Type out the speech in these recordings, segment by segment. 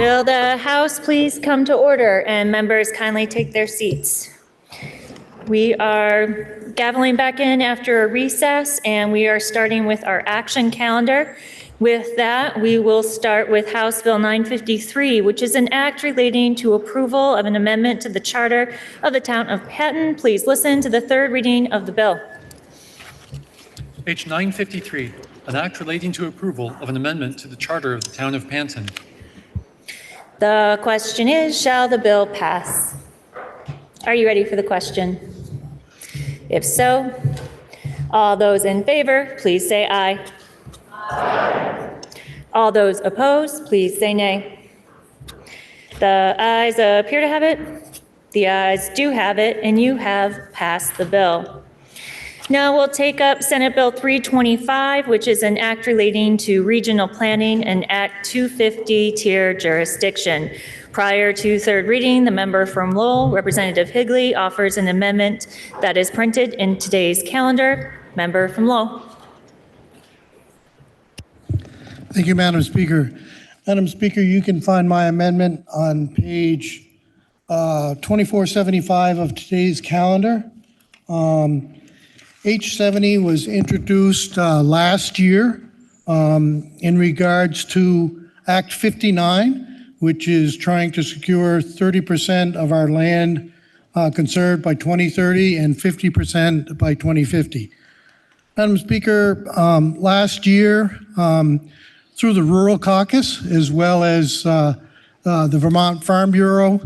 Will the House please come to order and members kindly take their seats? We are gaveling back in after a recess and we are starting with our action calendar. With that, we will start with House Bill 953, which is an act relating to approval of an amendment to the charter of the town of Patton. Please listen to the third reading of the bill. H 953, an act relating to approval of an amendment to the charter of the town of Panton. The question is, shall the bill pass? Are you ready for the question? If so, all those in favor, please say aye. Aye. All those opposed, please say nay. The ayes appear to have it. The ayes do have it, and you have passed the bill. Now we'll take up Senate Bill 325, which is an act relating to regional planning and Act 250 tier jurisdiction. Prior to third reading, the member from Lowell, Representative Higley, offers an amendment that is printed in today's calendar. Member from Lowell. Thank you, Madam Speaker. Madam Speaker, you can find my amendment on page 2475 of today's calendar. H70 was introduced last year in regards to Act 59, which is trying to secure 30% of our land conserved by 2030 and 50% by 2050. Madam Speaker, last year, through the Rural Caucus, as well as the Vermont Farm Bureau,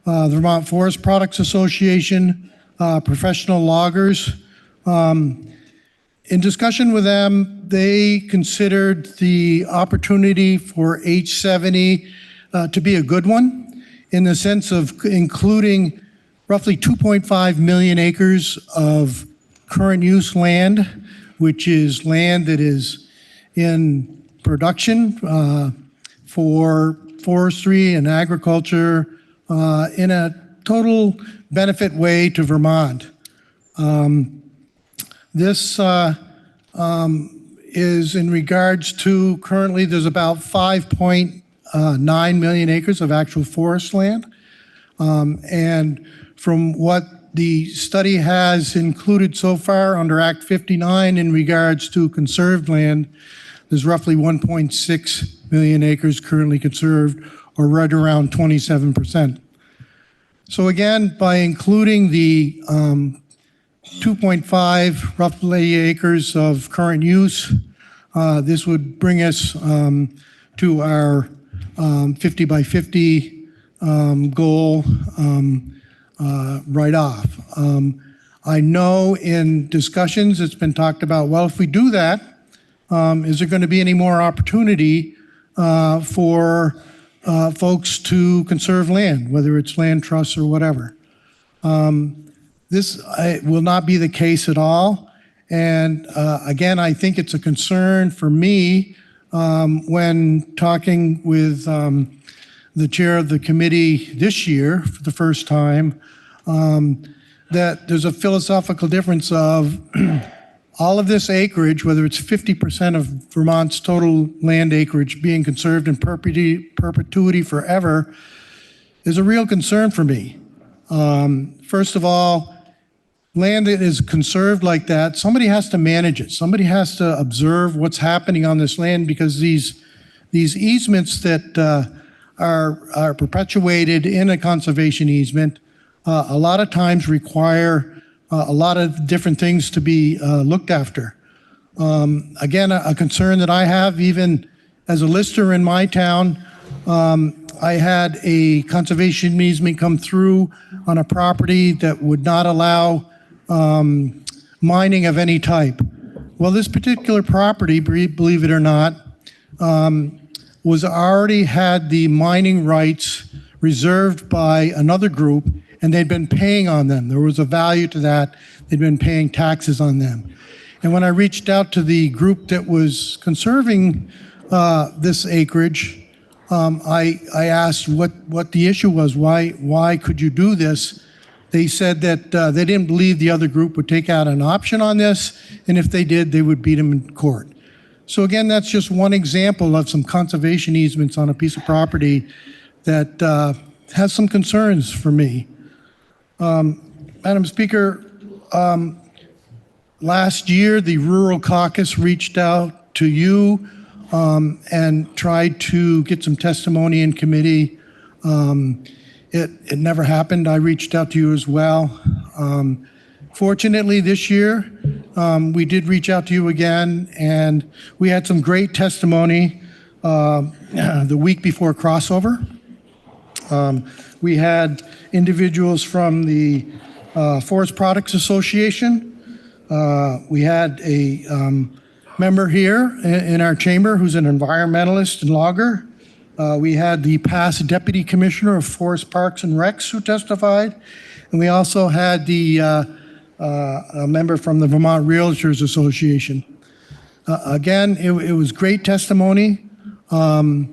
the Vermont Forest Products Association, professional loggers, in discussion with them, they considered the opportunity for H70 to be a good one in the sense of including roughly 2.5 million acres of current use land, which is land that is in production for forestry and agriculture in a total benefit way to Vermont. This is in regards to currently there's about 5.9 million acres of actual forest land. And from what the study has included so far under Act 59 in regards to conserved land, there's roughly 1.6 million acres currently conserved, or right around 27%. So again, by including the 2.5 roughly acres of current use, this would bring us to our 50 by 50 goal right off. I know in discussions it's been talked about, well, if we do that, is there going to be any more opportunity for folks to conserve land, whether it's land trusts or whatever? This will not be the case at all. And again, I think it's a concern for me when talking with the chair of the committee this year for the first time, that there's a philosophical difference of all of this acreage, whether it's 50% of Vermont's total land acreage being conserved in perpetuity forever, is a real concern for me. First of all, land that is conserved like that, somebody has to manage it. Somebody has to observe what's happening on this land, because these easements that are perpetuated in a conservation easement a lot of times require a lot of different things to be looked after. Again, a concern that I have, even as a lister in my town, I had a conservation easement come through on a property that would not allow mining of any type. Well, this particular property, believe it or not, was already had the mining rights reserved by another group, and they'd been paying on them. There was a value to that. They'd been paying taxes on them. And when I reached out to the group that was conserving this acreage, I asked what the issue was. Why could you do this? They said that they didn't believe the other group would take out an option on this, and if they did, they would beat them in court. So again, that's just one example of some conservation easements on a piece of property that has some concerns for me. Madam Speaker, last year, the Rural Caucus reached out to you and tried to get some testimony in committee. It never happened. I reached out to you as well. Fortunately, this year, we did reach out to you again, and we had some great testimony the week before crossover. We had individuals from the Forest Products Association. We had a member here in our chamber who's an environmentalist and logger. We had the past Deputy Commissioner of Forest Parks and Recs who testified. And we also had a member from the Vermont Realtors Association. Again, it was great testimony.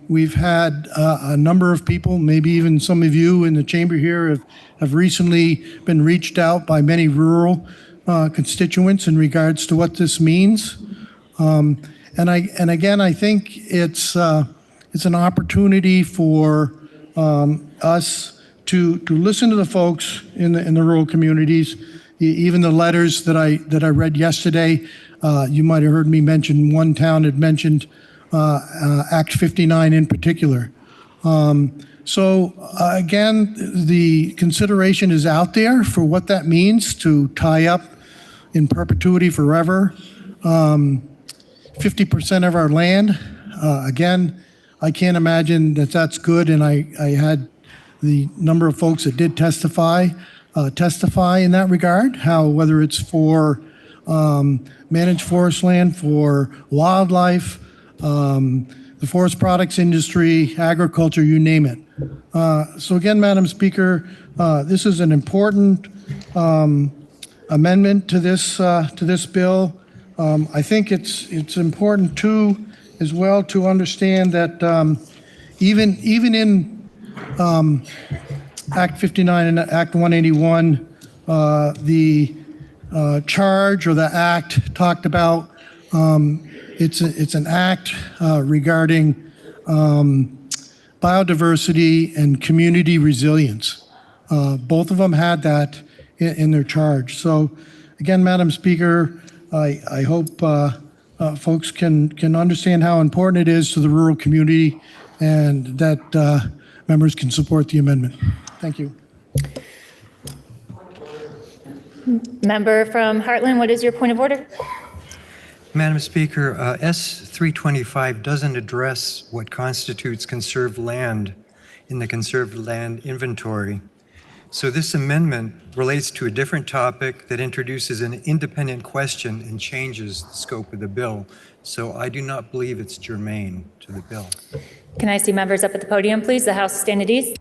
We've had a number of people, maybe even some of you in the chamber here have recently been reached out by many rural constituents in regards to what this means. And again, I think it's an opportunity for us to listen to the folks in the rural communities. Even the letters that I read yesterday, you might have heard me mention one town had mentioned Act 59 in particular. So again, the consideration is out there for what that means to tie up in perpetuity forever 50% of our land. Again, I can't imagine that that's good, and I had the number of folks that did testify in that regard, how whether it's for managed forest land, for wildlife, the forest products industry, agriculture, you name it. So again, Madam Speaker, this is an important amendment to this bill. I think it's important too, as well, to understand that even in Act 59 and Act 181, the charge or the act talked about it's an act regarding biodiversity and community resilience. Both of them had that in their charge. So again, Madam Speaker, I hope folks can understand how important it is to the rural community and that members can support the amendment. Thank you. Member from Heartland, what is your point of order? Madam Speaker, S.325 doesn't address what constitutes conserved land in the conserved land inventory. So this amendment relates to a different topic that introduces an independent question and changes the scope of the bill. So I do not believe it's germane to the bill. Can I see members up at the podium, please? The House stand at ease.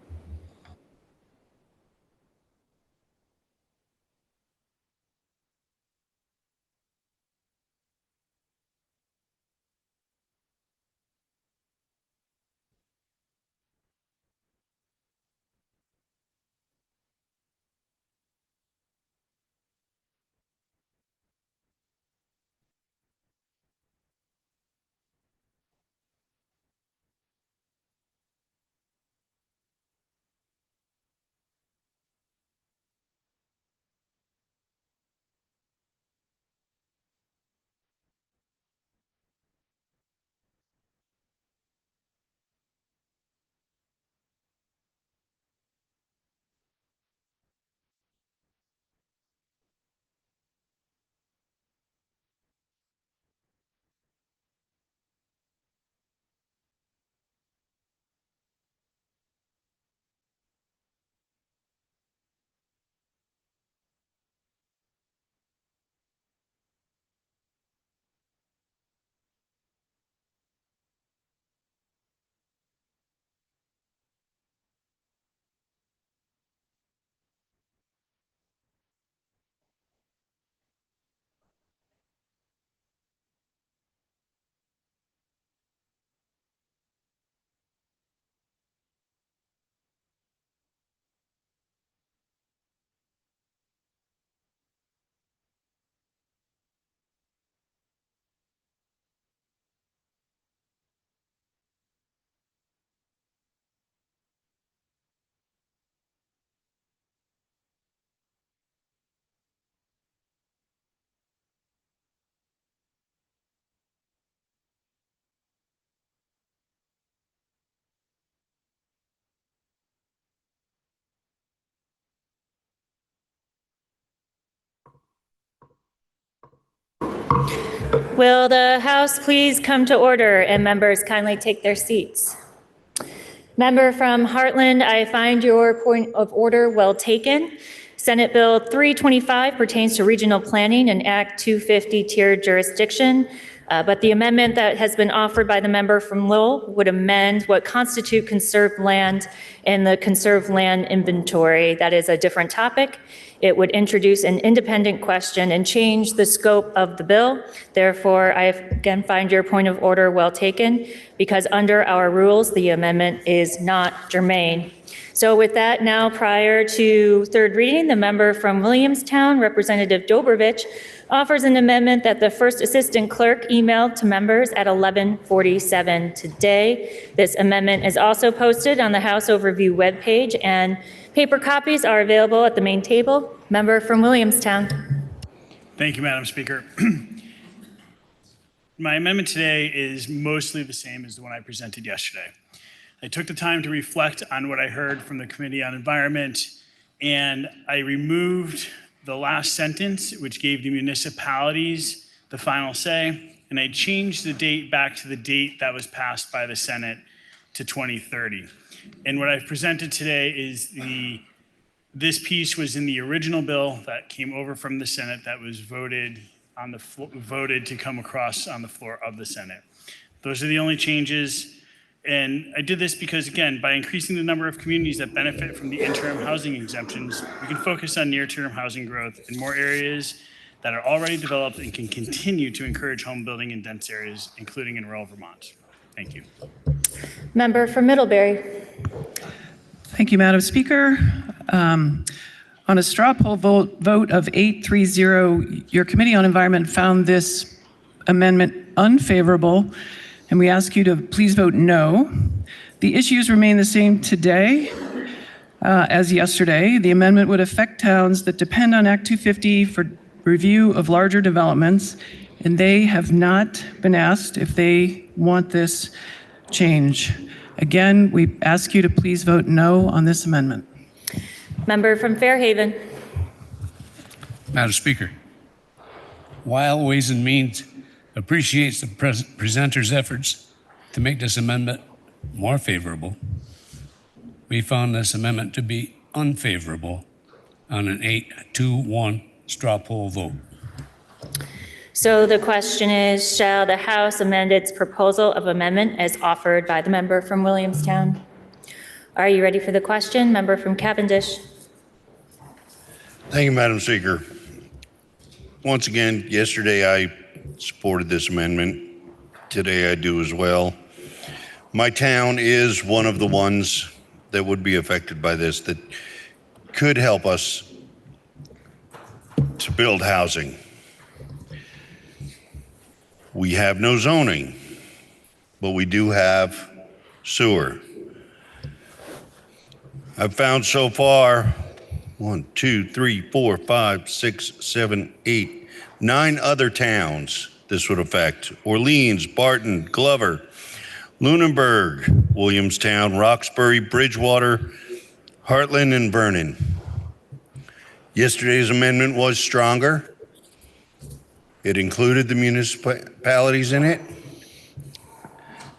Will the House please come to order and members kindly take their seats? Member from Heartland, I find your point of order well taken. Senate Bill 325 pertains to regional planning and Act 250 tiered jurisdiction, but the amendment that has been offered by the member from Lowell would amend what constitute conserved land in the conserved land inventory. That is a different topic. It would introduce an independent question and change the scope of the bill. Therefore, I again find your point of order well taken, because under our rules, the amendment is not germane. So with that, now prior to third reading, the member from Williamstown, Representative Dobrovich, offers an amendment that the first assistant clerk emailed to members at 11:47 today. This amendment is also posted on the House Overview webpage, and paper copies are available at the main table. Member from Williamstown. Thank you, Madam Speaker. My amendment today is mostly the same as the one I presented yesterday. I took the time to reflect on what I heard from the Committee on Environment, and I removed the last sentence, which gave the municipalities the final say, and I changed the date back to the date that was passed by the Senate to 2030. And what I've presented today is this piece was in the original bill that came over from the Senate that was voted to come across on the floor of the Senate. Those are the only changes. And I did this because, again, by increasing the number of communities that benefit from the interim housing exemptions, we can focus on near-term housing growth in more areas that are already developed and can continue to encourage home building in dense areas, including in rural Vermont. Thank you. Member from Middlebury. Thank you, Madam Speaker. On a straw poll vote of 8-3-0, your Committee on Environment found this amendment unfavorable, and we ask you to please vote no. The issues remain the same today as yesterday. The amendment would affect towns that depend on Act 250 for review of larger developments, and they have not been asked if they want this change. Again, we ask you to please vote no on this amendment. Member from Fairhaven. Madam Speaker, while Ways and Means appreciates the presenter's efforts to make this amendment more favorable, we found this amendment to be unfavorable on an 8-2-1 straw poll vote. So the question is, shall the House amend its proposal of amendment as offered by the member from Williamstown? Are you ready for the question? Member from Cavendish. Thank you, Madam Speaker. Once again, yesterday I supported this amendment. Today I do as well. My town is one of the ones that would be affected by this, that could help us to build housing. We have no zoning, but we do have sewer. I've found so far 1, 2, 3, 4, 5, 6, 7, 8, 9 other towns this would affect: Orleans, Barton, Glover, Lunenburg, Williamstown, Roxbury, Bridgewater, Heartland, and Vernon. Yesterday's amendment was stronger. It included the municipalities in it.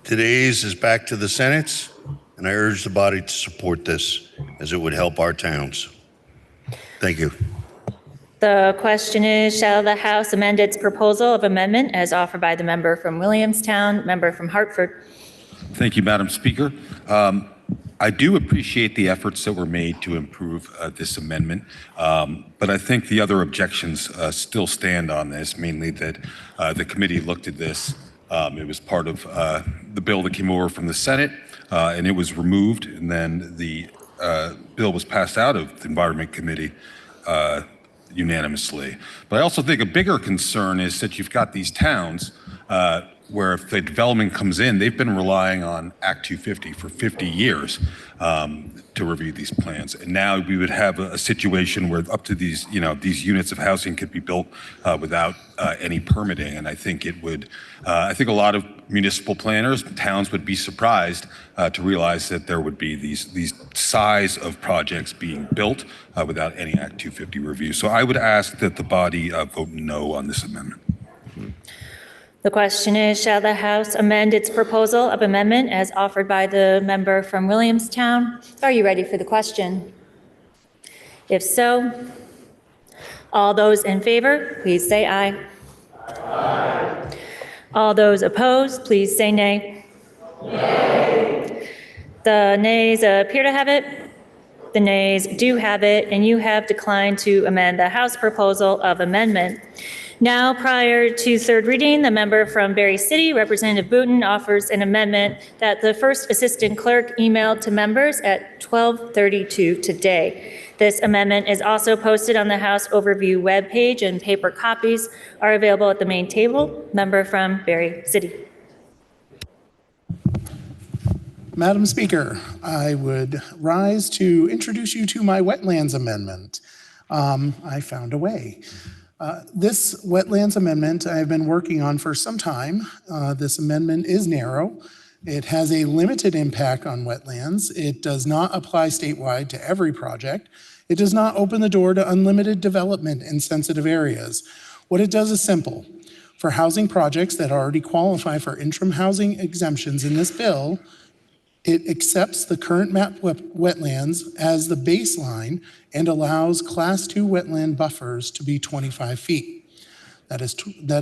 Today's is back to the Senate's, and I urge the body to support this as it would help our towns. Thank you. The question is, shall the House amend its proposal of amendment as offered by the member from Williamstown, member from Hartford? Thank you, Madam Speaker. I do appreciate the efforts that were made to improve this amendment, but I think the other objections still stand on this, mainly that the committee looked at this. It was part of the bill that came over from the Senate, and it was removed, and then the bill was passed out of the Environment Committee unanimously. But I also think a bigger concern is that you've got these towns where if the development comes in, they've been relying on Act 250 for 50 years to review these plans. And now we would have a situation where up to these, these units of housing could be built without any permitting. And I think it would, I think a lot of municipal planners, towns would be surprised to realize that there would be these size of projects being built without any Act 250 review. So I would ask that the body vote no on this amendment. The question is, shall the House amend its proposal of amendment as offered by the member from Williamstown? Are you ready for the question? If so, all those in favor, please say aye. Aye. All those opposed, please say nay. Nay. The nays appear to have it. The nays do have it, and you have declined to amend the House proposal of amendment. Now, prior to third reading, the member from Berry City, Representative Booton, offers an amendment that the first assistant clerk emailed to members at 12:32 today. This amendment is also posted on the House Overview webpage, and paper copies are available at the main table. Member from Berry City. Madam Speaker, I would rise to introduce you to my wetlands amendment. I found a way. This wetlands amendment I have been working on for some time. This amendment is narrow. It has a limited impact on wetlands. It does not apply statewide to every project. It does not open the door to unlimited development in sensitive areas. What it does is simple. For housing projects that already qualify for interim housing exemptions in this bill, it accepts the current mapped wetlands as the baseline and allows Class 2 wetland buffers to be 25 feet. That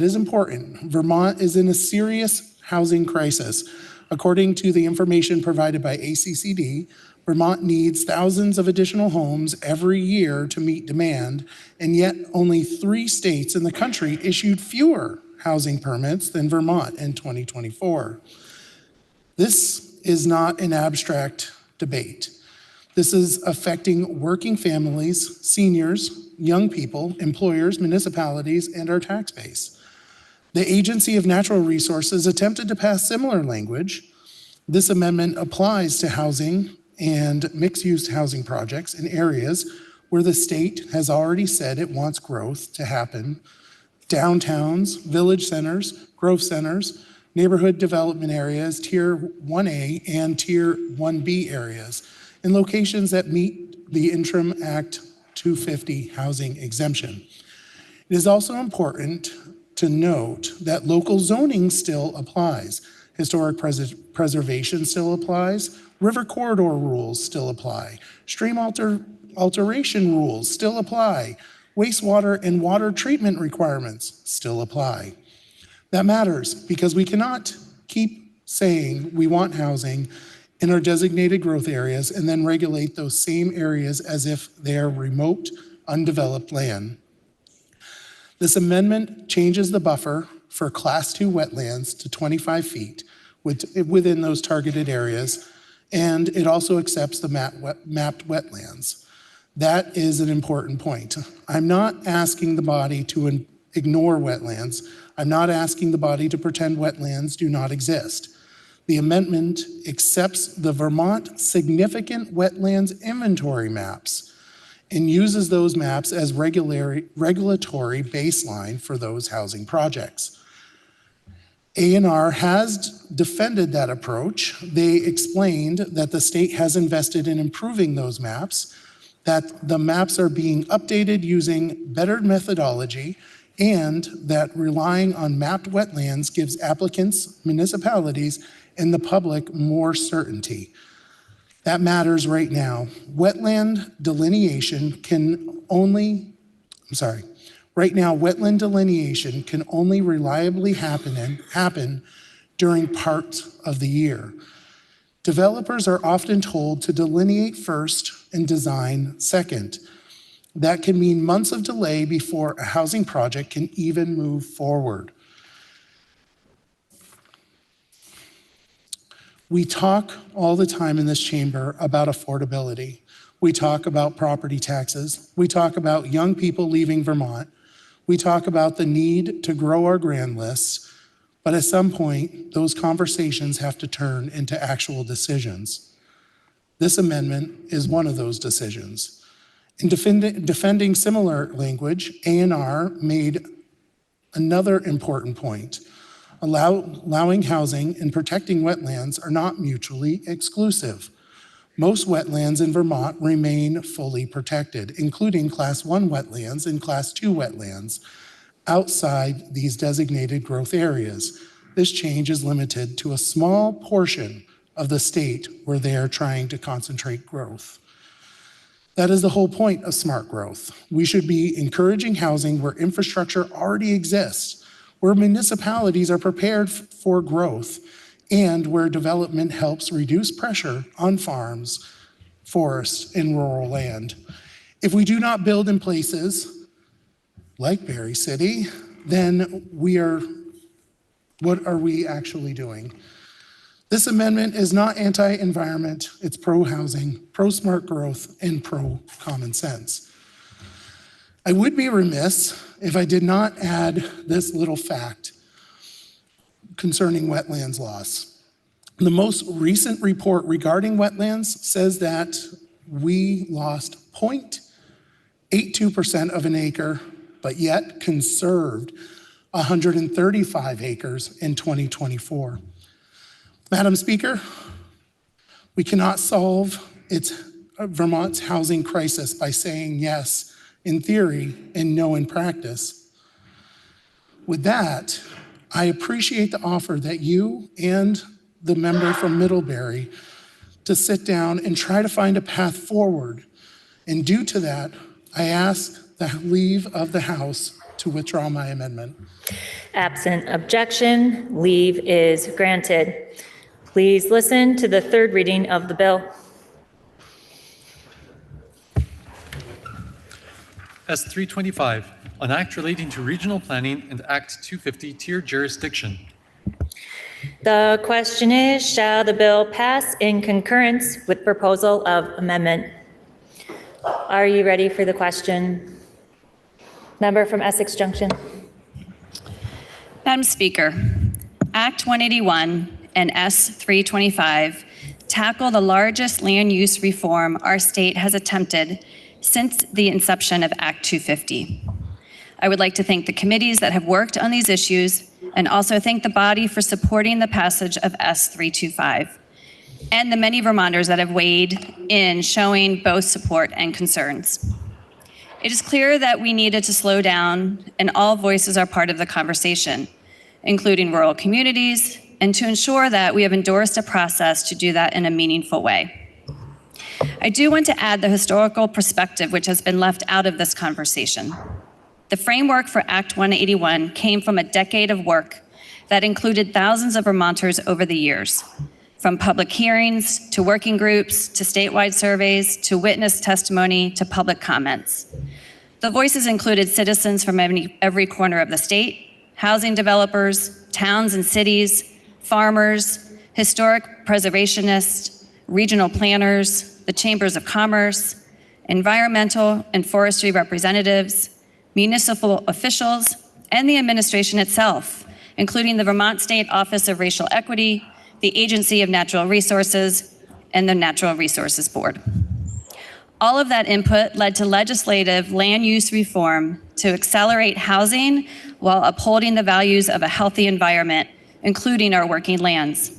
is important. Vermont is in a serious housing crisis. According to the information provided by ACCD, Vermont needs thousands of additional homes every year to meet demand, and yet only 3 states in the country issued fewer housing permits than Vermont in 2024. This is not an abstract debate. This is affecting working families, seniors, young people, employers, municipalities, and our tax base. The Agency of Natural Resources attempted to pass similar language. This amendment applies to housing and mixed-use housing projects in areas where the state has already said it wants growth to happen. Downtowns, village centers, growth centers, neighborhood development areas, Tier 1A and Tier 1B areas, in locations that meet the Interim Act 250 housing exemption. It is also important to note that local zoning still applies. Historic preservation still applies. River corridor rules still apply. Stream alteration rules still apply. Wastewater and water treatment requirements still apply. That matters because we cannot keep saying we want housing in our designated growth areas and then regulate those same areas as if they are remote, undeveloped land. This amendment changes the buffer for Class 2 wetlands to 25 feet within those targeted areas, and it also accepts the mapped wetlands. That is an important point. I'm not asking the body to ignore wetlands. I'm not asking the body to pretend wetlands do not exist. The amendment accepts the Vermont Significant Wetlands Inventory maps and uses those maps as regulatory baseline for those housing projects. A&R has defended that approach. They explained that the state has invested in improving those maps, that the maps are being updated using better methodology, and that relying on mapped wetlands gives applicants, municipalities, and the public more certainty. That matters right now. Wetland delineation can only reliably happen during parts of the year. Developers are often told to delineate first and design second. That can mean months of delay before a housing project can even move forward. We talk all the time in this chamber about affordability. We talk about property taxes. We talk about young people leaving Vermont. We talk about the need to grow our grand lists. But at some point, those conversations have to turn into actual decisions. This amendment is one of those decisions. In defending similar language, A&R made another important point. Allowing housing and protecting wetlands are not mutually exclusive. Most wetlands in Vermont remain fully protected, including Class 1 wetlands and Class 2 wetlands. outside these designated growth areas. This change is limited to a small portion of the state where they are trying to concentrate growth. That is the whole point of smart growth. We should be encouraging housing where infrastructure already exists, where municipalities are prepared for growth, and where development helps reduce pressure on farms, forests, and rural land. If we do not build in places like Berry City, then what are we actually doing? This amendment is not anti-environment, it's pro-housing, pro-smart growth, and pro-common sense. I would be remiss if I did not add this little fact concerning wetlands loss. The most recent report regarding wetlands says that we lost 0.82% of an acre, but yet conserved 135 acres in 2024. Madam Speaker, we cannot solve Vermont's housing crisis by saying yes in theory and no in practice. With that, I appreciate the offer that you and the member from Middlebury to sit down and try to find a path forward. And due to that, I ask the leave of the House to withdraw my amendment. Absent objection, leave is granted. Please listen to the third reading of the bill. S.325, an act relating to regional planning and Act 250 tiered jurisdiction. The question is, shall the bill pass in concurrence with proposal of amendment? Are you ready for the question? Member from Essex Junction. Madam Speaker, Act 181 and S.325 tackle the largest land use reform our state has attempted since the inception of Act 250. I would like to thank the committees that have worked on these issues and also thank the body for supporting the passage of S.325 and the many Vermonters that have weighed in showing both support and concerns. It is clear that we needed to slow down and all voices are part of the conversation, including rural communities, and to ensure that we have endorsed a process to do that in a meaningful way. I do want to add the historical perspective which has been left out of this conversation. The framework for Act 181 came from a decade of work that included thousands of Vermonters over the years, from public hearings to working groups to statewide surveys to witness testimony to public comments. The voices included citizens from every corner of the state, housing developers, towns and cities, farmers, historic preservationists, regional planners, the chambers of commerce, environmental and forestry representatives, municipal officials, and the administration itself, including the Vermont State Office of Racial Equity, the Agency of Natural Resources, and the Natural Resources Board. All of that input led to legislative land use reform to accelerate housing while upholding the values of a healthy environment, including our working lands.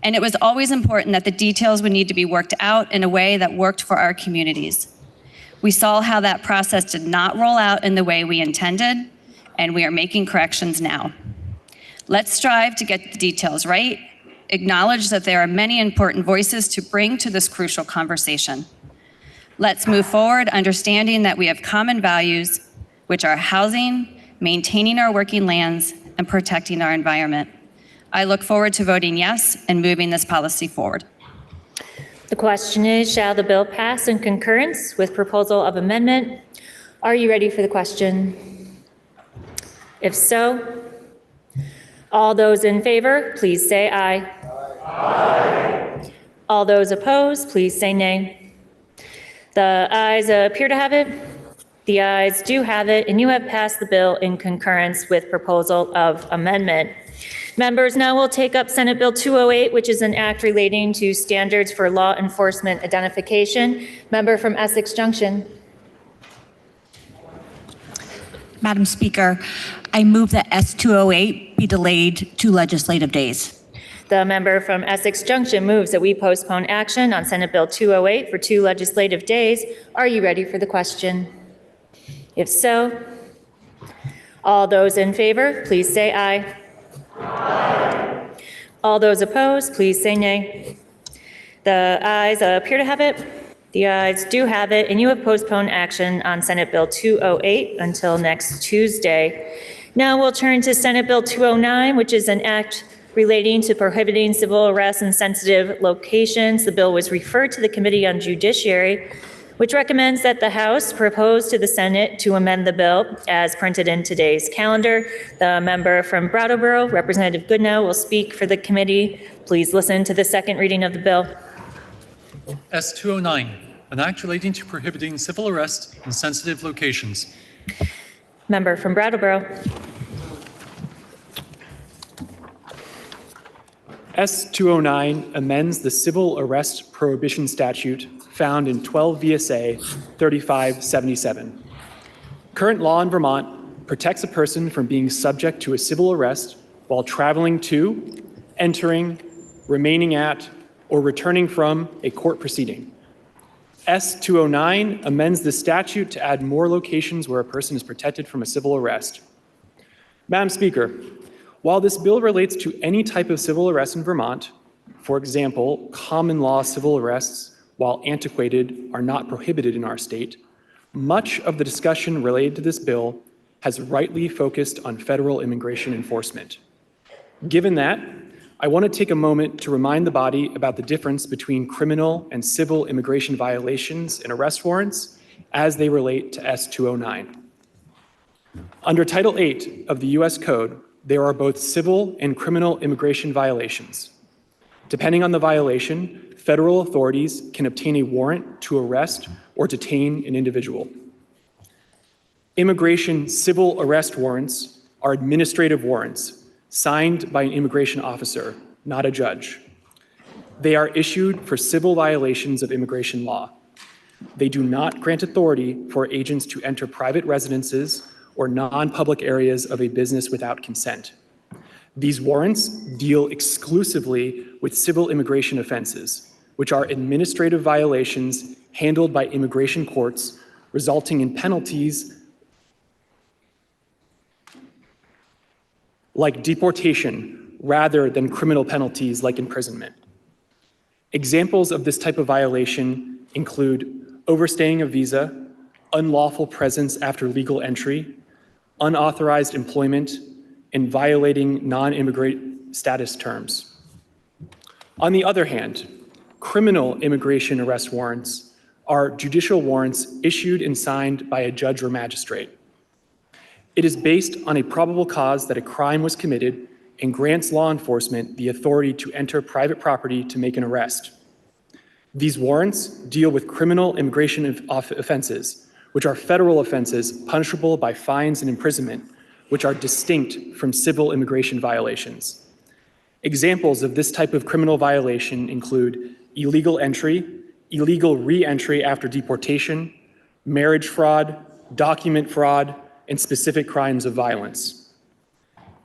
And it was always important that the details would need to be worked out in a way that worked for our communities. We saw how that process did not roll out in the way we intended, and we are making corrections now. Let's strive to get the details right, acknowledge that there are many important voices to bring to this crucial conversation. Let's move forward understanding that we have common values, which are housing, maintaining our working lands, and protecting our environment. I look forward to voting yes and moving this policy forward. The question is, shall the bill pass in concurrence with proposal of amendment? Are you ready for the question? If so, all those in favor, please say aye. Aye. All those opposed, please say nay. The ayes appear to have it. The ayes do have it, and you have passed the bill in concurrence with proposal of amendment. Members, now we'll take up Senate Bill 208, which is an act relating to standards for law enforcement identification. Member from Essex Junction. Madam Speaker, I move that S.208 be delayed 2 legislative days. The member from Essex Junction moves that we postpone action on Senate Bill 208 for 2 legislative days. Are you ready for the question? If so, All those in favor, please say aye. Aye. All those opposed, please say nay. The ayes appear to have it. The ayes do have it, and you have postponed action on Senate Bill 208 until next Tuesday. Now we'll turn to Senate Bill 209, which is an act relating to prohibiting civil arrests in sensitive locations. The bill was referred to the Committee on Judiciary, which recommends that the House propose to the Senate to amend the bill as printed in today's calendar. The member from Brattleboro, Representative Goodnow, will speak for the committee. Please listen to the second reading of the bill. S.209, an act relating to prohibiting civil arrest in sensitive locations. Member from Brattleboro. S.209 amends the civil arrest prohibition statute found in 12 VSA 3577. Current law in Vermont protects a person from being subject to a civil arrest while traveling to, entering, remaining at, or returning from a court proceeding. S.209 amends the statute to add more locations where a person is protected from a civil arrest. Madam Speaker, while this bill relates to any type of civil arrest in Vermont, for example, common law civil arrests, while antiquated, are not prohibited in our state, much of the discussion related to this bill has rightly focused on federal immigration enforcement. Given that, I want to take a moment to remind the body about the difference between criminal and civil immigration violations and arrest warrants as they relate to S.209. Under Title 8 of the U.S. Code, there are both civil and criminal immigration violations. Depending on the violation, federal authorities can obtain a warrant to arrest or detain an individual. Immigration civil arrest warrants are administrative warrants signed by an immigration officer, not a judge. They are issued for civil violations of immigration law. They do not grant authority for agents to enter private residences or non-public areas of a business without consent. These warrants deal exclusively with civil immigration offenses, which are administrative violations handled by immigration courts, resulting in penalties like deportation rather than criminal penalties like imprisonment. Examples of this type of violation include overstaying a visa, unlawful presence after legal entry, unauthorized employment, and violating non-immigrant status terms. On the other hand, criminal immigration arrest warrants are judicial warrants issued and signed by a judge or magistrate. It is based on a probable cause that a crime was committed and grants law enforcement the authority to enter private property to make an arrest. These warrants deal with criminal immigration offenses, which are federal offenses punishable by fines and imprisonment, which are distinct from civil immigration violations. Examples of this type of criminal violation include illegal entry, illegal re-entry after deportation, marriage fraud, document fraud, and specific crimes of violence.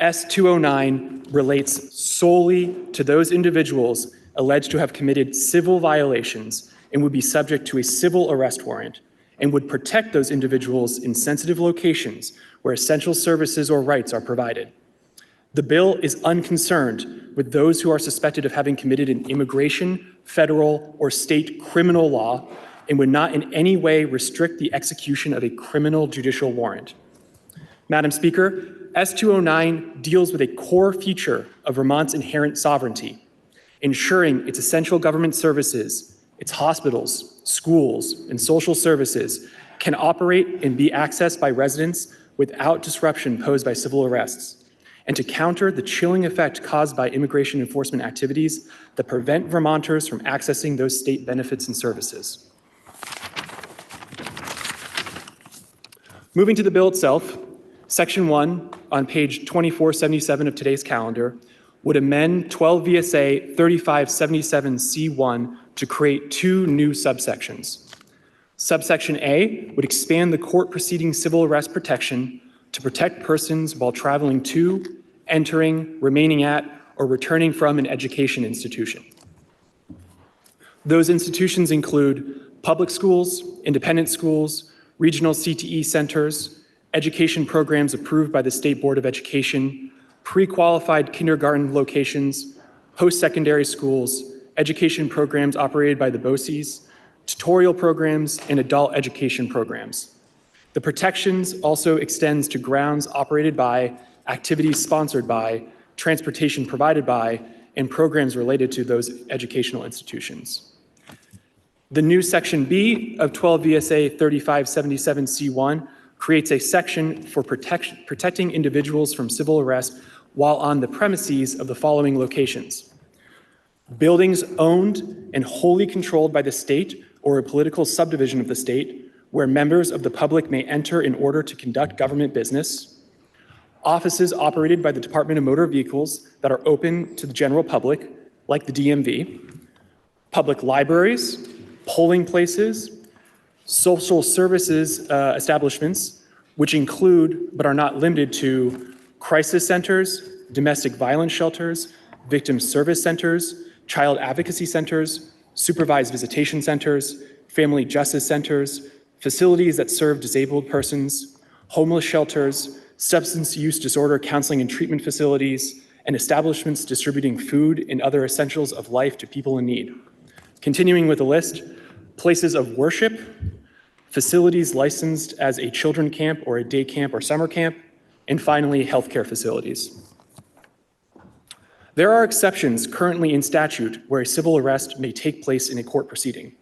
S.209 relates solely to those individuals alleged to have committed civil violations and would be subject to a civil arrest warrant, and would protect those individuals in sensitive locations where essential services or rights are provided. The bill is unconcerned with those who are suspected of having committed an immigration, federal, or state criminal law, and would not in any way restrict the execution of a criminal judicial warrant. Madam Speaker, S.209 deals with a core feature of Vermont's inherent sovereignty, ensuring its essential government services, its hospitals, schools, and social services can operate and be accessed by residents without disruption posed by civil arrests, and to counter the chilling effect caused by immigration enforcement activities that prevent Vermonters from accessing those state benefits and services. Moving to the bill itself, Section 1 on page 2477 of today's calendar would amend 12 VSA 3577C1 to create two new subsections. Subsection A would expand the court proceeding civil arrest protection to protect persons while traveling to, entering, remaining at, or returning from an education institution. Those institutions include public schools, independent schools, regional CTE centers, education programs approved by the State Board of Education, pre-qualified kindergarten locations, post-secondary schools, education programs operated by the BOCES, tutorial programs, and adult education programs. The protections also extends to grounds operated by, activities sponsored by, transportation provided by, and programs related to those educational institutions. The new Section B of 12 VSA 3577C1 creates a section for protecting individuals from civil arrest while on the premises of the following locations: buildings owned and wholly controlled by the state or a political subdivision of the state, where members of the public may enter in order to conduct government business; offices operated by the Department of Motor Vehicles that are open to the general public, like the DMV; public libraries; polling places; social services establishments, which include but are not limited to crisis centers, domestic violence shelters, victim service centers, child advocacy centers, supervised visitation centers, family justice centers, facilities that serve disabled persons, homeless shelters, substance use disorder counseling and treatment facilities, and establishments distributing food and other essentials of life to people in need. Continuing with the list, places of worship, facilities licensed as a children camp or a day camp or summer camp, and finally, healthcare facilities. There are exceptions currently in statute where a civil arrest may take place in a court proceeding.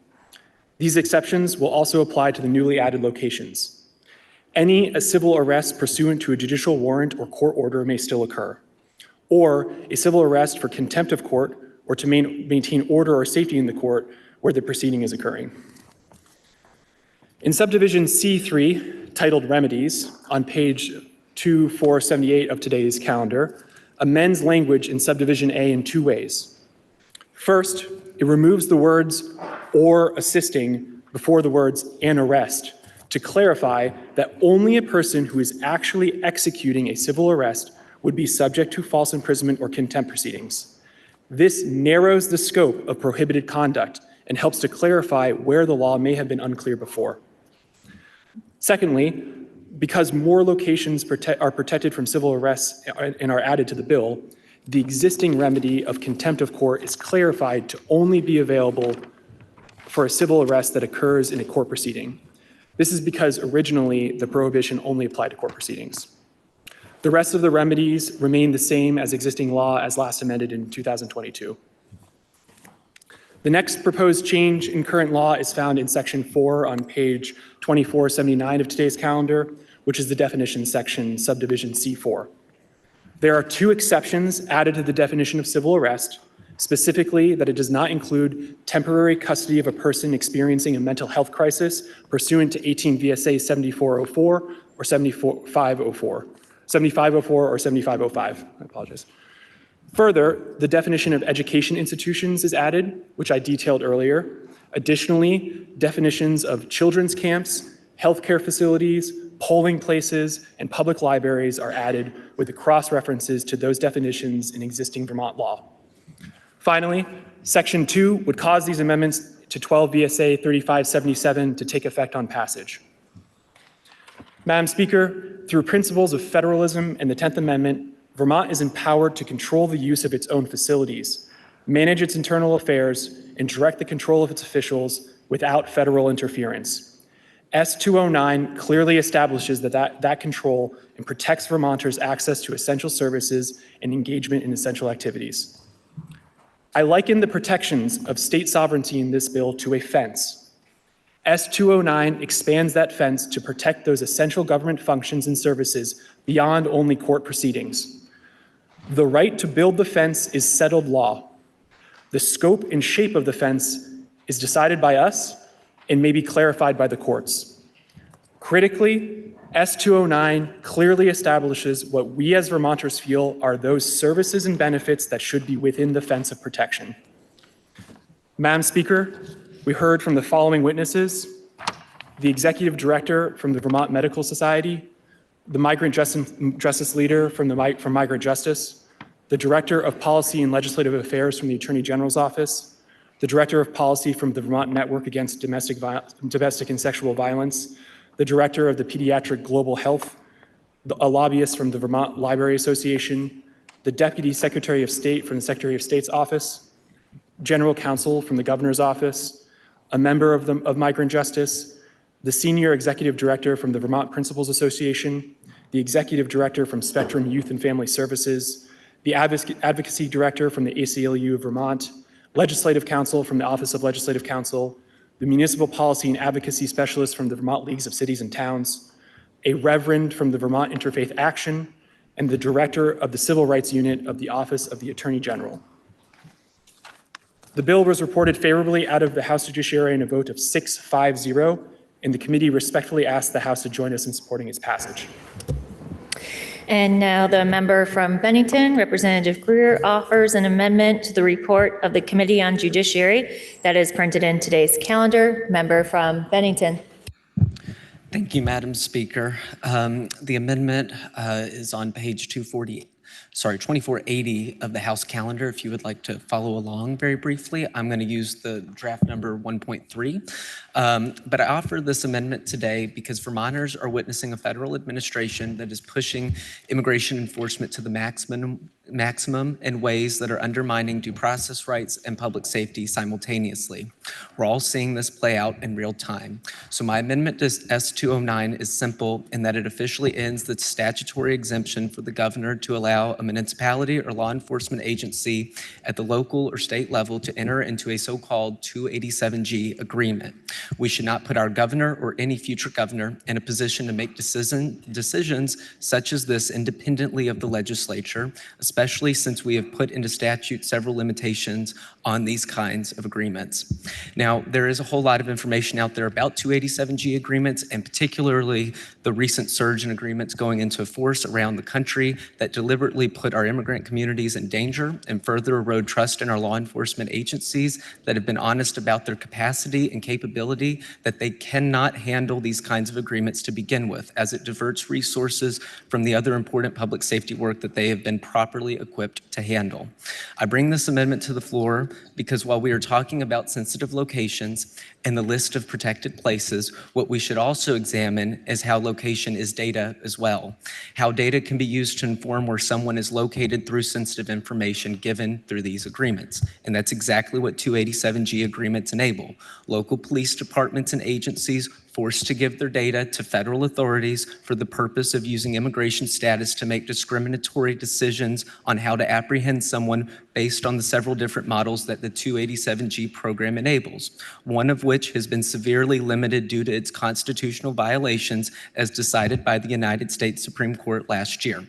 These exceptions will also apply to the newly added locations. Any civil arrest pursuant to a judicial warrant or court order may still occur, or a civil arrest for contempt of court or to maintain order or safety in the court where the proceeding is occurring. In subdivision C3, titled Remedies, on page 2478 of today's calendar, amends language in subdivision A in two ways. First, it removes the words "or assisting" before the words "an arrest" to clarify that only a person who is actually executing a civil arrest would be subject to false imprisonment or contempt proceedings. This narrows the scope of prohibited conduct and helps to clarify where the law may have been unclear before. Secondly, because more locations are protected from civil arrests and are added to the bill, the existing remedy of contempt of court is clarified to only be available for a civil arrest that occurs in a court proceeding. This is because originally the prohibition only applied to court proceedings. The rest of the remedies remain the same as existing law as last amended in 2022. The next proposed change in current law is found in section 4 on page 2479 of today's calendar, which is the definition section, subdivision C4. There are two exceptions added to the definition of civil arrest, specifically that it does not include temporary custody of a person experiencing a mental health crisis pursuant to 18 VSA 7404 or 7504 or 7505, I apologize. Further, the definition of education institutions is added, which I detailed earlier. Additionally, definitions of children's camps, healthcare facilities, polling places, and public libraries are added with the cross-references to those definitions in existing Vermont law. Finally, Section 2 would cause these amendments to 12 VSA 3577 to take effect on passage. Madam Speaker, through principles of federalism and the 10th Amendment, Vermont is empowered to control the use of its own facilities, manage its internal affairs, and direct the control of its officials without federal interference. S.209 clearly establishes that control and protects Vermonters' access to essential services and engagement in essential activities. I liken the protections of state sovereignty in this bill to a fence. S.209 expands that fence to protect those essential government functions and services beyond only court proceedings. The right to build the fence is settled law. The scope and shape of the fence is decided by us and may be clarified by the courts. Critically, S.209 clearly establishes what we as Vermonters feel are those services and benefits that should be within the fence of protection. Madam Speaker, we heard from the following witnesses: the Executive Director from the Vermont Medical Society, the Migrant Justice Leader from Migrant Justice, the Director of Policy and Legislative Affairs from the Attorney General's Office, the Director of Policy from the Vermont Network Against Domestic and Sexual Violence, the Director of the Pediatric Global Health a lobbyist from the Vermont Library Association, the Deputy Secretary of State from the Secretary of State's office, General Counsel from the Governor's office, a member of Migrant Justice, the Senior Executive Director from the Vermont Principals Association, the Executive Director from Spectrum Youth and Family Services, the Advocacy Director from the ACLU of Vermont, Legislative Counsel from the Office of Legislative Counsel, the Municipal Policy and Advocacy Specialist from the Vermont Leagues of Cities and Towns, a Reverend from the Vermont Interfaith Action, and the Director of the Civil Rights Unit of the Office of the Attorney General. The bill was reported favorably out of the House Judiciary in a vote of 6-5-0, and the committee respectfully asks the House to join us in supporting its passage. And now the member from Bennington, Representative Greer, offers an amendment to the report of the Committee on Judiciary that is printed in today's calendar. Member from Bennington. Thank you, Madam Speaker. The amendment is on page 2480 of the House calendar. If you would like to follow along very briefly, I'm going to use the draft number 1.3. But I offer this amendment today because Vermonters are witnessing a federal administration that is pushing immigration enforcement to the maximum in ways that are undermining due process rights and public safety simultaneously. We're all seeing this play out in real time. So my amendment to S.209 is simple in that it officially ends the statutory exemption for the governor to allow a municipality or law enforcement agency at the local or state level to enter into a so-called 287G agreement. We should not put our governor or any future governor in a position to make decisions such as this independently of the legislature, especially since we have put into statute several limitations on these kinds of agreements. Now, there is a whole lot of information out there about 287G agreements, and particularly the recent surge in agreements going into force around the country that deliberately put our immigrant communities in danger and further erode trust in our law enforcement agencies that have been honest about their capacity and capability that they cannot handle these kinds of agreements to begin with, as it diverts resources from the other important public safety work that they have been properly equipped to handle. I bring this amendment to the floor because while we are talking about sensitive locations and the list of protected places, what we should also examine is how location is data as well. How data can be used to inform where someone is located through sensitive information given through these agreements. And that's exactly what 287G agreements enable. Local police departments and agencies forced to give their data to federal authorities for the purpose of using immigration status to make discriminatory decisions on how to apprehend someone based on the several different models that the 287G program enables, one of which has been severely limited due to its constitutional violations as decided by the United States Supreme Court last year.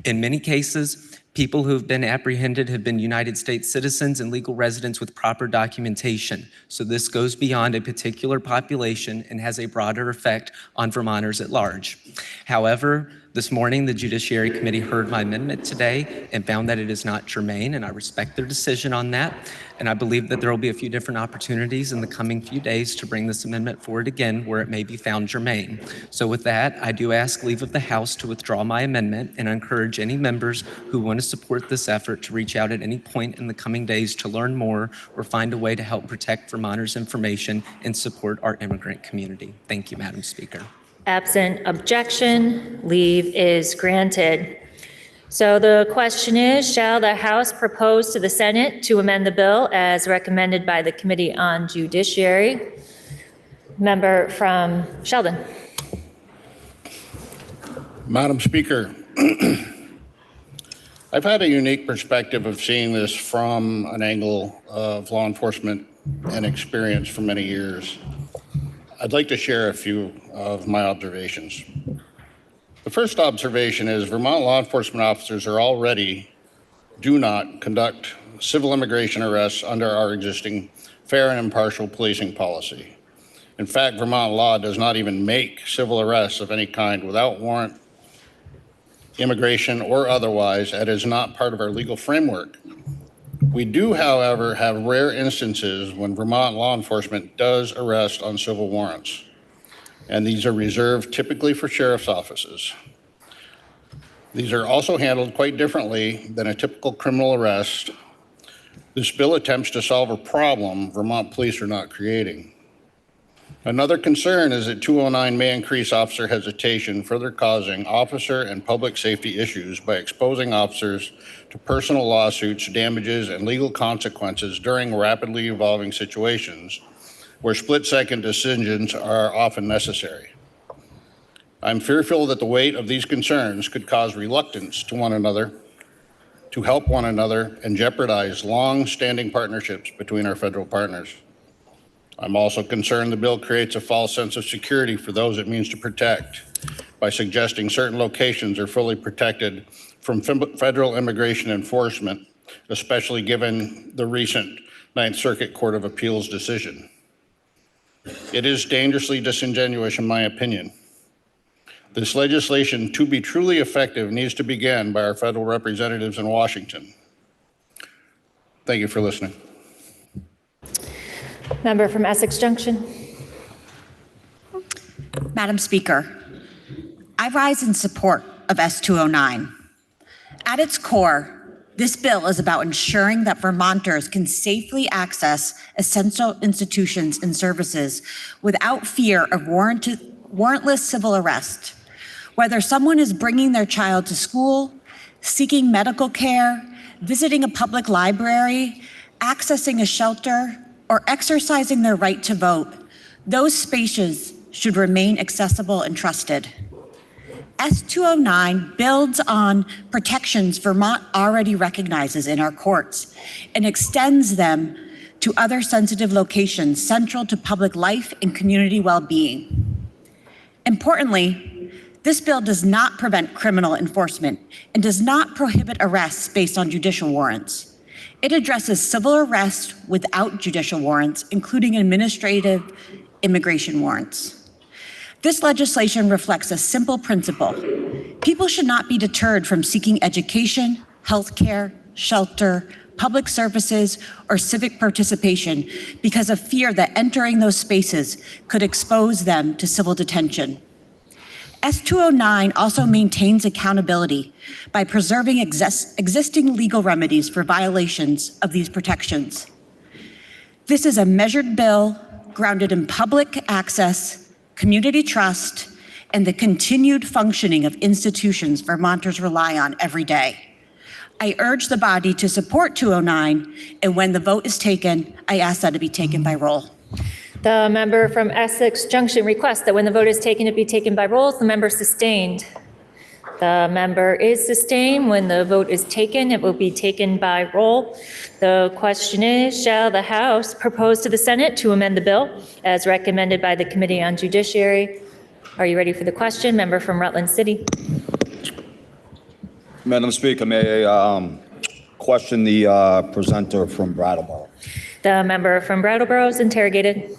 In many cases, people who have been apprehended have been United States citizens and legal residents with proper documentation. So this goes beyond a particular population and has a broader effect on Vermonters at large. However, this morning, the Judiciary Committee heard my amendment today and found that it is not germane, and I respect their decision on that. And I believe that there will be a few different opportunities in the coming few days to bring this amendment forward again where it may be found germane. So with that, I do ask leave of the House to withdraw my amendment, and I encourage any members who want to support this effort to reach out at any point in the coming days to learn more or find a way to help protect Vermonters' information and support our immigrant community. Thank you, Madam Speaker. Absent objection, leave is granted. So the question is, shall the House propose to the Senate to amend the bill as recommended by the Committee on Judiciary? Member from Sheldon. Madam Speaker, I've had a unique perspective of seeing this from an angle of law enforcement and experience for many years. I'd like to share a few of my observations. The first observation is Vermont law enforcement officers do not conduct civil immigration arrests under our existing fair and impartial policing policy. In fact, Vermont law does not even make civil arrests of any kind without warrant, immigration or otherwise. That is not part of our legal framework. We do, however, have rare instances when Vermont law enforcement does arrest on civil warrants, and these are reserved typically for sheriff's offices. These are also handled quite differently than a typical criminal arrest. This bill attempts to solve a problem Vermont police are not creating. Another concern is that 209 may increase officer hesitation, further causing officer and public safety issues by exposing officers to personal lawsuits, damages, and legal consequences during rapidly evolving situations where split-second decisions are often necessary. I'm fearful that the weight of these concerns could cause reluctance to one another, to help one another, and jeopardize long-standing partnerships between our federal partners. I'm also concerned the bill creates a false sense of security for those it means to protect by suggesting certain locations are fully protected from federal immigration enforcement, especially given the recent Ninth Circuit Court of Appeals decision. It is dangerously disingenuous, in my opinion. This legislation, to be truly effective, needs to begin by our federal representatives in Washington. Thank you for listening. Member from Essex Junction. Madam Speaker, I rise in support of S.209. At its core, this bill is about ensuring that Vermonters can safely access essential institutions and services without fear of warrantless civil arrest. Whether someone is bringing their child to school, seeking medical care, visiting a public library, accessing a shelter, or exercising their right to vote, those spaces should remain accessible and trusted. S.209 builds on protections Vermont already recognizes in our courts and extends them to other sensitive locations central to public life and community well-being. Importantly, this bill does not prevent criminal enforcement and does not prohibit arrests based on judicial warrants. It addresses civil arrest without judicial warrants, including administrative immigration warrants. This legislation reflects a simple principle. People should not be deterred from seeking education, healthcare, shelter, public services, or civic participation because of fear that entering those spaces could expose them to civil detention. S.209 also maintains accountability by preserving existing legal remedies for violations of these protections. This is a measured bill grounded in public access, community trust, and the continued functioning of institutions Vermonters rely on every day. I urge the body to support 209, and when the vote is taken, I ask that it be taken by roll. The member from Essex Junction requests that when the vote is taken, it be taken by rolls. The member sustained. The member is sustained. When the vote is taken, it will be taken by roll. The question is, shall the House propose to the Senate to amend the bill as recommended by the Committee on Judiciary? Are you ready for the question? Member from Rutland City. Madam Speaker, may I question the presenter from Brattleboro? The member from Brattleboro is interrogated.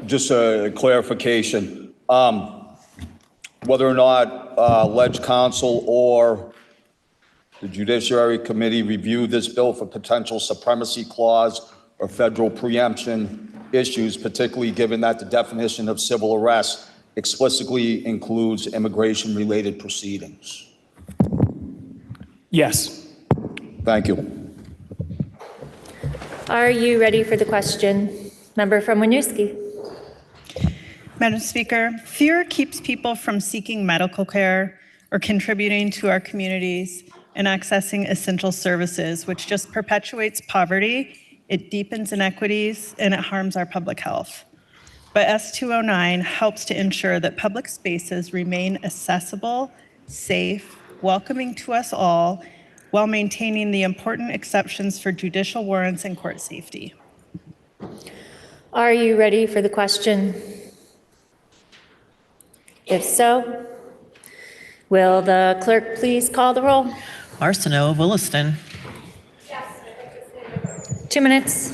Just a clarification. Whether or not Ledge Council or the Judiciary Committee reviewed this bill for potential supremacy clause or federal preemption issues, particularly given that the definition of civil arrest explicitly includes immigration-related proceedings. Yes. Thank you. Are you ready for the question? Member from Winooski. Madam Speaker, fear keeps people from seeking medical care or contributing to our communities and accessing essential services, which just perpetuates poverty, it deepens inequities, and it harms our public health. But S.209 helps to ensure that public spaces remain accessible, safe, welcoming to us all, while maintaining the important exceptions for judicial warrants and court safety. Are you ready for the question? If so, will the clerk please call the roll? Arsenault, Williston. 2 minutes.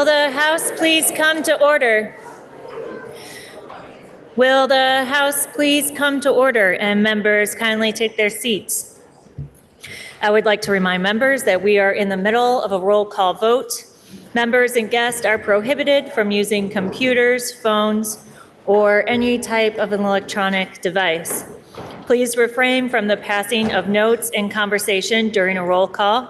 Will the House please come to order? Will the House please come to order and members kindly take their seats? I would like to remind members that we are in the middle of a roll call vote. Members and guests are prohibited from using computers, phones, or any type of an electronic device. Please refrain from the passing of notes and conversation during a roll call.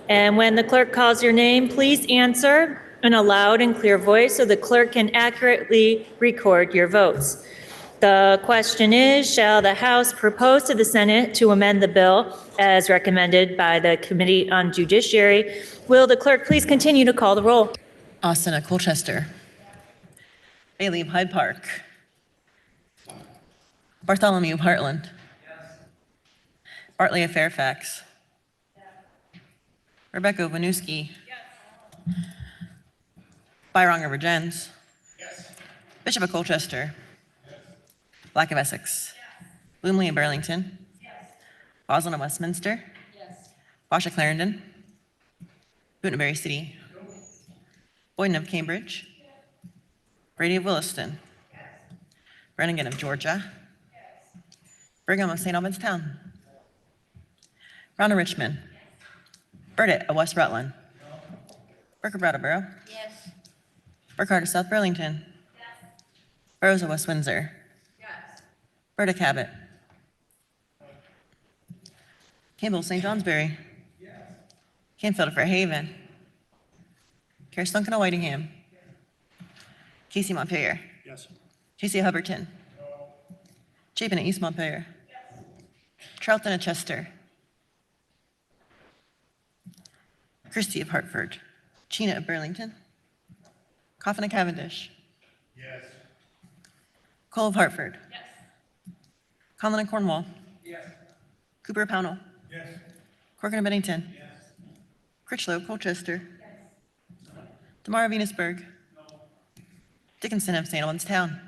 And when the clerk calls your name, please answer in a loud and clear voice so the clerk can accurately record your votes. The question is, shall the House propose to the Senate to amend the bill as recommended by the Committee on Judiciary? Will the clerk please continue to call the roll? Austin of Colchester. Bailey of Hyde Park. Bartholomew of Heartland. Bartley of Fairfax. Rebecca Winooski. Byron of Virgins. Bishop of Colchester. Black of Essex. Bloomley of Burlington. Boslin of Westminster. Bosch of Clarendon. Newtonbury City. Boyden of Cambridge. Brady of Williston. Brannigan of Georgia. Brigham of St. Albans Town. Brown of Richmond. Burdett of West Rutland. Burke of Brattleboro. Burkhardt of South Burlington. Burrows of West Windsor. Burdick Cabot. Campbell of St. Johnsbury. Canfield of Fairhaven. Caris Duncan of Whitingham. Casey Montpelier. Casey of Hubbardton. Chapin of East Montpelier. Charlton of Chester. Christie of Hartford. Chena of Burlington. Coffin of Cavendish. Cole of Hartford. Conlon of Cornwall. Cooper of Pownell. Corcoran of Bennington. Critchlow of Colchester. DeMar of Venusburg. Dickinson of St. Albans Town.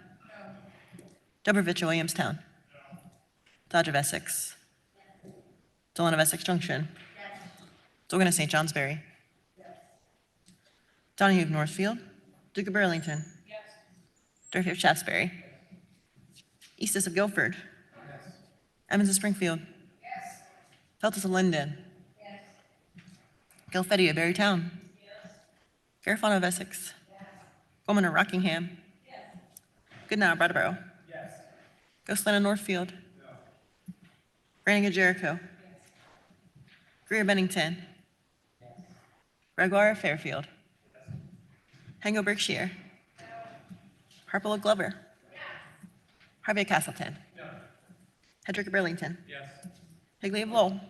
Dobrovich of Williamstown. Dodge of Essex. Dolan of Essex Junction. Dolgan of St. Johnsbury. Donahue of Northfield. Duke of Burlington. Durfee of Shaftesbury. Eastus of Guilford. Emmons of Springfield. Feltus of Linden. Gilfetti of Berrytown. Garifano of Essex. Goldman of Rockingham. Goodnow of Brattleboro. Ghostland of Northfield. Branning of Jericho. Greer of Bennington. Gregoire of Fairfield. Hango Berkshire. Harpel of Glover. Harvey of Castleton. Hedrick of Burlington. Higley of Lowell.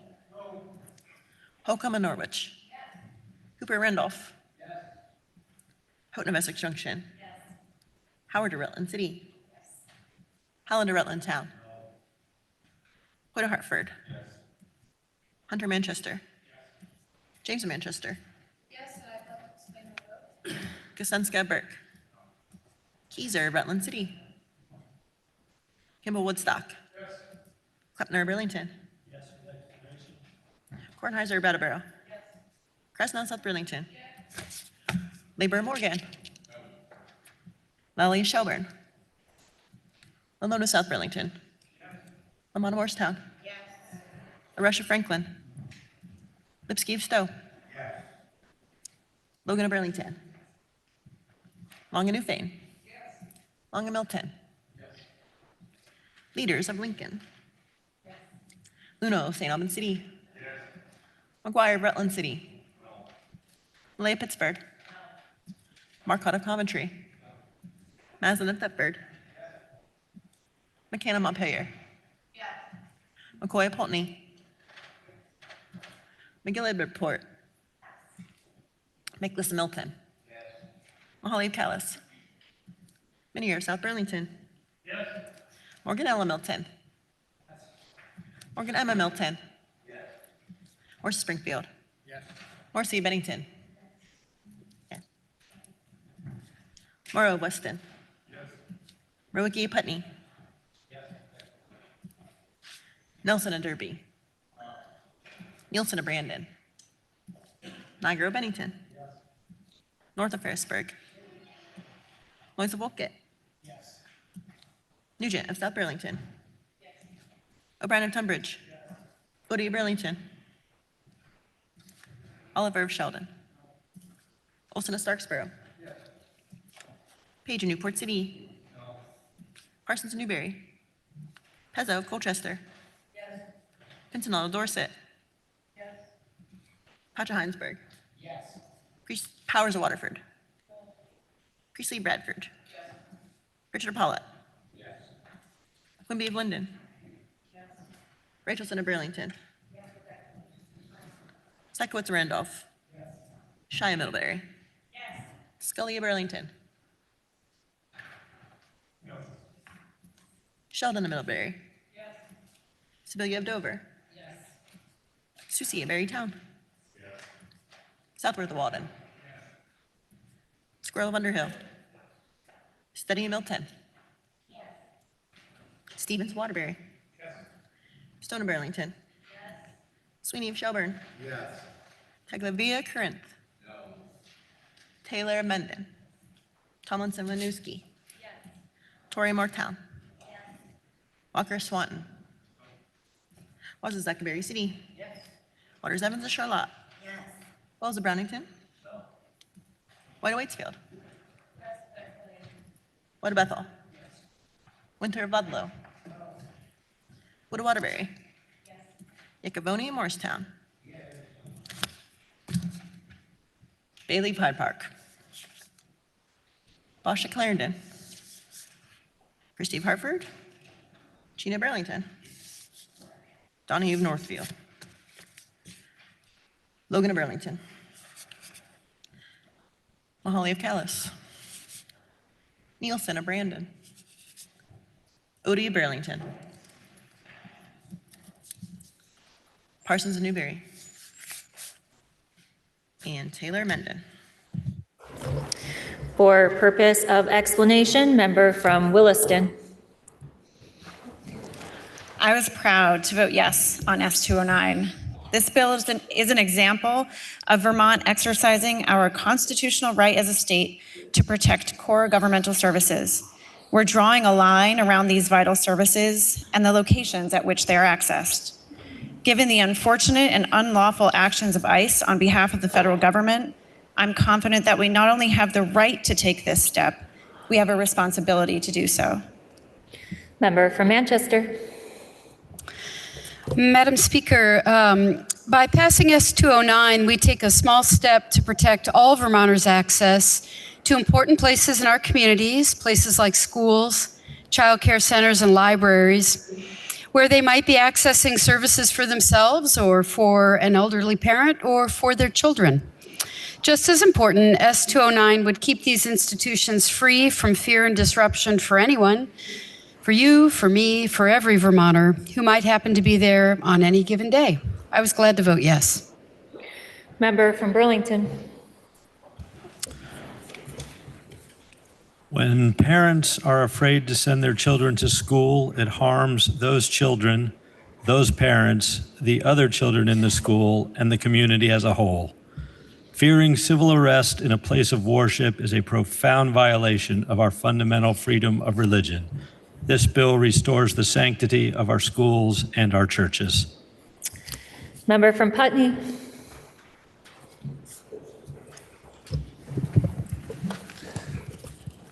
Holcomb of Norwich. Hooper of Randolph. Houghton of Essex Junction. Howard of Rutland City. Howland of Rutland Town. Hoyt of Hartford. Hunter Manchester. James of Manchester. Kosenska Burke. Keyser of Rutland City. Kimball Woodstock. Klepner of Burlington. Kornheiser of Brattleboro. Cresno South Burlington. Labor of Morgan. Lally of Shelburne. Lamona South Burlington. Lamont of Morristown. LaRush of Franklin. Lipsky of Stowe. Logan of Burlington. Long of Newfane. Long of Milton. Leaders of Lincoln. Luno of St. Albans City. McGuire of Rutland City. Malay of Pittsburgh. Marcotte of Coventry. Maslin of Thetford. McCann of Montpelier. McCoy of Pulteney. McGill of Bridgeport. Nicholas of Milton. Mahaly of Calais. Minier of South Burlington. Morgan Ella Milton. Morgan Emma Milton. Morse Springfield. Morrissey of Bennington. Morrow of Weston. Rowicki of Putney. Nelson of Derby. Nielsen of Brandon. Niagara of Bennington. North of Ferrisburg. Loyce of Wolcott. Nugent of South Burlington. O'Brien of Tunbridge. Bodie of Burlington. Oliver of Sheldon. Olson of Starksboro. Page of Newport City. Parsons of Newberry. Pezzo of Colchester. Pincinel of Dorset. Patcha Heinsberg. Powers of Waterford. Priestley of Bradford. Richard of Pollitt. Quimby of Linden. Rachelson of Burlington. Sekowitz of Randolph. Shai of Middlebury. Scully of Burlington. Sheldon of Middlebury. Sibylla of Dover. Susie of Berrytown. Southworth of Walden. Squirrel of Underhill. Steady of Milton. Stevens of Waterbury. Stone of Burlington. Sweeney of Shelburne. Taglavia of Corinth. Taylor of Mendon. Tomlinson of Winooski. Torrey of Moretown. Walker of Swanton. Wazazak of Berry City. Waters Evans of Charlotte. Wells of Brownington. White of Waitsfield. White of Bethel. Winter of Ludlow. Wood of Waterbury. Yakavoni of Morristown. Bailey of Hyde Park. Bosch of Clarendon. Christie of Hartford. Gina of Burlington. Donahue of Northfield. Logan of Burlington. Mahali of Callis. Nielsen of Brandon. Odie of Burlington. Parsons of Newberry. And Taylor Mendon. For purpose of explanation, member from Williston. I was proud to vote yes on S.209. This bill is an example of Vermont exercising our constitutional right as a state to protect core governmental services. We're drawing a line around these vital services and the locations at which they are accessed. Given the unfortunate and unlawful actions of ICE on behalf of the federal government, I'm confident that we not only have the right to take this step, we have a responsibility to do so. Member from Manchester. Madam Speaker, by passing S.209, we take a small step to protect all Vermonters' access to important places in our communities, places like schools, childcare centers, and libraries, where they might be accessing services for themselves or for an elderly parent or for their children. Just as important, S.209 would keep these institutions free from fear and disruption for anyone, for you, for me, for every Vermonter who might happen to be there on any given day. I was glad to vote yes. Member from Burlington. When parents are afraid to send their children to school, it harms those children, those parents, the other children in the school, and the community as a whole. Fearing civil arrest in a place of worship is a profound violation of our fundamental freedom of religion. This bill restores the sanctity of our schools and our churches. Member from Putney.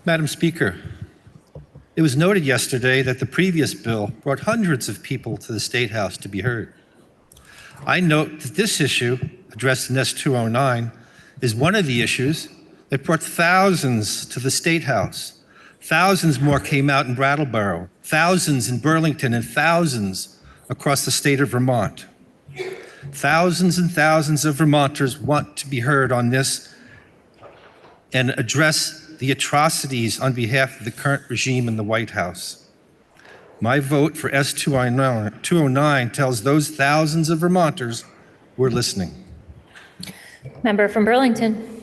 Madam Speaker, it was noted yesterday that the previous bill brought hundreds of people to the State House to be heard. I note that this issue, addressed in S.209, is one of the issues that brought thousands to the State House. Thousands more came out in Brattleboro, thousands in Burlington, and thousands across the state of Vermont. Thousands and thousands of Vermonters want to be heard on this and address the atrocities on behalf of the current regime in the White House. My vote for S.209 tells those thousands of Vermonters we're listening. Member from Burlington.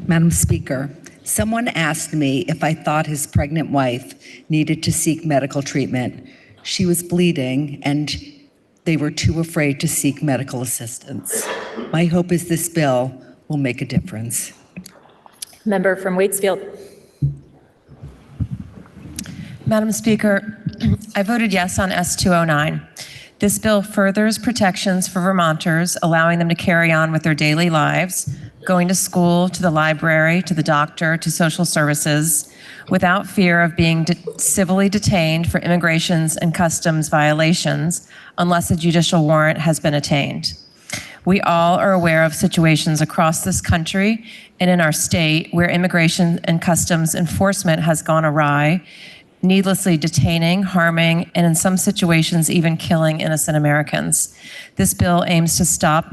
Madam Speaker, someone asked me if I thought his pregnant wife needed to seek medical treatment. She was bleeding and they were too afraid to seek medical assistance. My hope is this bill will make a difference. Member from Waitsfield. Madam Speaker, I voted yes on S.209. This bill furthers protections for Vermonters, allowing them to carry on with their daily lives, going to school, to the library, to the doctor, to social services, without fear of being civilly detained for immigrations and customs violations unless a judicial warrant has been attained. We all are aware of situations across this country and in our state where immigration and customs enforcement has gone awry, needlessly detaining, harming, and in some situations even killing innocent Americans. This bill aims to stop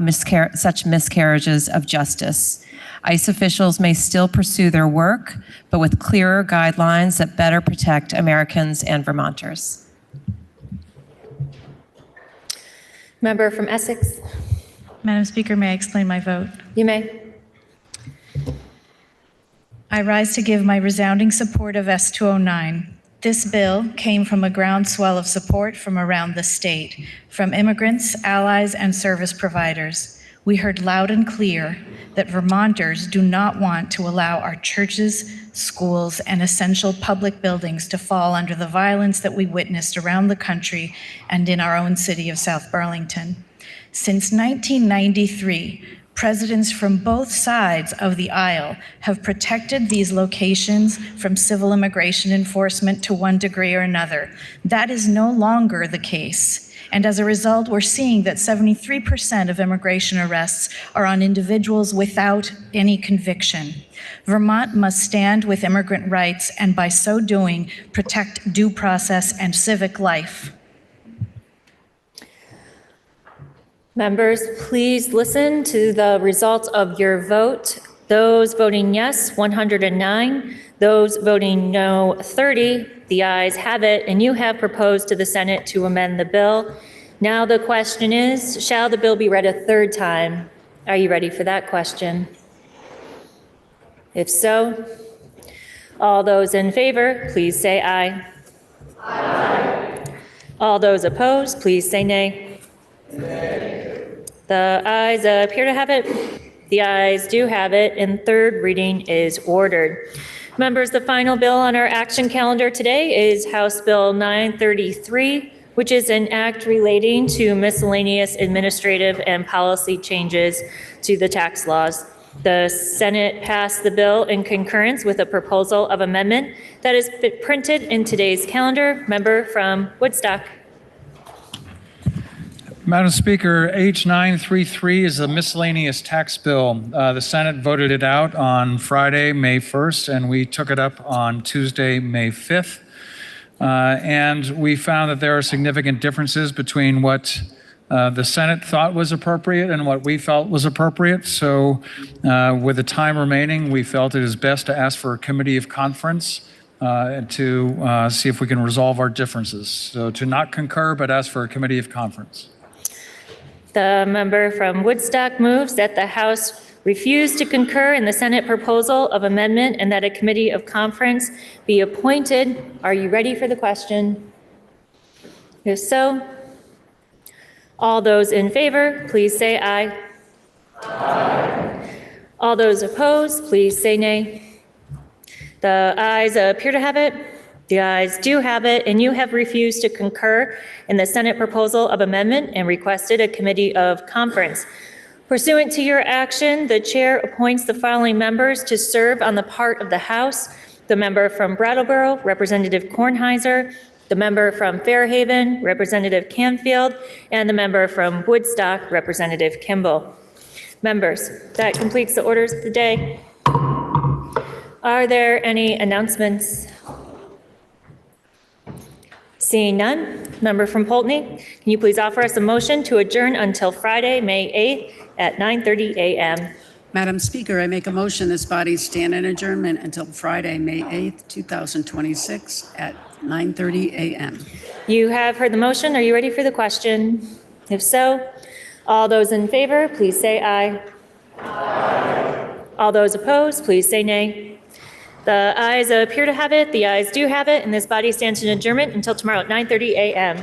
such miscarriages of justice. ICE officials may still pursue their work, but with clearer guidelines that better protect Americans and Vermonters. Member from Essex. Madam Speaker, may I explain my vote? You may. I rise to give my resounding support of S.209. This bill came from a groundswell of support from around the state, from immigrants, allies, and service providers. We heard loud and clear that Vermonters do not want to allow our churches, schools, and essential public buildings to fall under the violence that we witnessed around the country and in our own city of South Burlington. Since 1993, presidents from both sides of the aisle have protected these locations from civil immigration enforcement to one degree or another. That is no longer the case. And as a result, we're seeing that 73% of immigration arrests are on individuals without any conviction. Vermont must stand with immigrant rights and by so doing, protect due process and civic life. Members, please listen to the results of your vote. Those voting yes, 109. Those voting no, 30. The ayes have it, and you have proposed to the Senate to amend the bill. Now the question is, shall the bill be read a third time? Are you ready for that question? If so, all those in favor, please say aye. Aye. All those opposed, please say nay. Nay. The ayes appear to have it. The ayes do have it, and third reading is ordered. Members, the final bill on our action calendar today is House Bill 933, which is an act relating to miscellaneous administrative and policy changes to the tax laws. The Senate passed the bill in concurrence with a proposal of amendment that is printed in today's calendar. Member from Woodstock. Madam Speaker, H933 is a miscellaneous tax bill. The Senate voted it out on Friday, May 1st, and we took it up on Tuesday, May 5th. And we found that there are significant differences between what the Senate thought was appropriate and what we felt was appropriate. So with the time remaining, we felt it is best to ask for a committee of conference to see if we can resolve our differences. So to not concur, but ask for a committee of conference. The member from Woodstock moves that the House refuse to concur in the Senate proposal of amendment and that a committee of conference be appointed. Are you ready for the question? If so, all those in favor, please say aye. Aye. All those opposed, please say nay. The ayes appear to have it. The ayes do have it, and you have refused to concur in the Senate proposal of amendment and requested a committee of conference. Pursuant to your action, the chair appoints the following members to serve on the part of the House: the member from Brattleboro, Representative Kornheiser, the member from Fairhaven, Representative Canfield, and the member from Woodstock, Representative Kimball. Members, that completes the orders of the day. Are there any announcements? Seeing none, member from Poultney, can you please offer us a motion to adjourn until Friday, May 8th at 9:30 a.m. Madam Speaker, I make a motion this body stand in adjournment until Friday, May 8th, 2026 at 9:30 a.m. You have heard the motion. Are you ready for the question? If so, all those in favor, please say aye. Aye. All those opposed, please say nay. The ayes appear to have it. The ayes do have it, and this body stands in adjournment until tomorrow at 9:30 a.m.